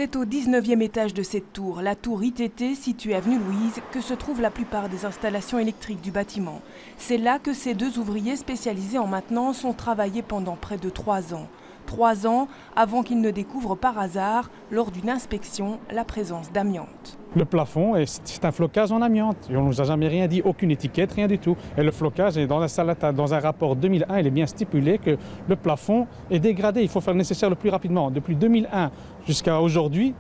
C'est au 19e étage de cette tour, la tour ITT, située avenue Louise, que se trouvent la plupart des installations électriques du bâtiment. C'est là que ces deux ouvriers spécialisés en maintenance ont travaillé pendant près de 3 ans. 3 ans avant qu'ils ne découvrent par hasard, lors d'une inspection, la présence d'amiante. Le plafond, c'est un flocage en amiante. Et on ne nous a jamais rien dit, aucune étiquette, rien du tout. Et le flocage est dans un rapport 2001, il est bien stipulé que le plafond est dégradé. Il faut faire le nécessaire le plus rapidement. Depuis 2001 jusqu'à aujourd'hui,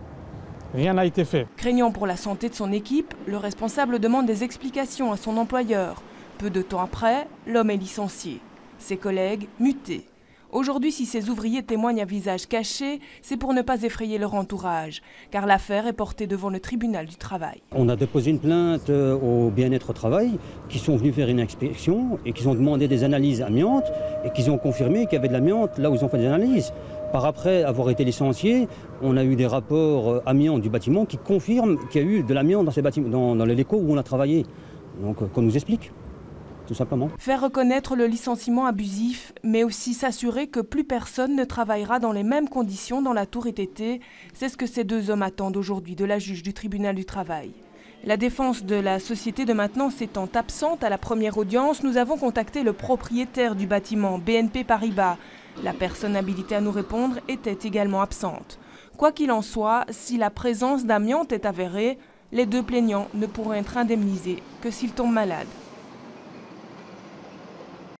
rien n'a été fait. Craignant pour la santé de son équipe, le responsable demande des explications à son employeur. Peu de temps après, l'homme est licencié. Ses collègues mutés. Aujourd'hui, si ces ouvriers témoignent à visage caché, c'est pour ne pas effrayer leur entourage, car l'affaire est portée devant le tribunal du travail. On a déposé une plainte au bien-être au travail, qui sont venus faire une inspection et qui ont demandé des analyses amiantes et qui ont confirmé qu'il y avait de l'amiante là où ils ont fait des analyses. Par après avoir été licenciés, on a eu des rapports amiantes du bâtiment qui confirment qu'il y a eu de l'amiante dans ces bâtiments, dans les locaux où on a travaillé. Donc qu'on nous explique. Tout simplement. Faire reconnaître le licenciement abusif, mais aussi s'assurer que plus personne ne travaillera dans les mêmes conditions dans la tour ITT, c'est ce que ces deux hommes attendent aujourd'hui de la juge du tribunal du travail. La défense de la société de maintenance étant absente à la première audience, nous avons contacté le propriétaire du bâtiment, BNP Paribas. La personne habilitée à nous répondre était également absente. Quoi qu'il en soit, si la présence d'amiante est avérée, les deux plaignants ne pourront être indemnisés que s'ils tombent malades.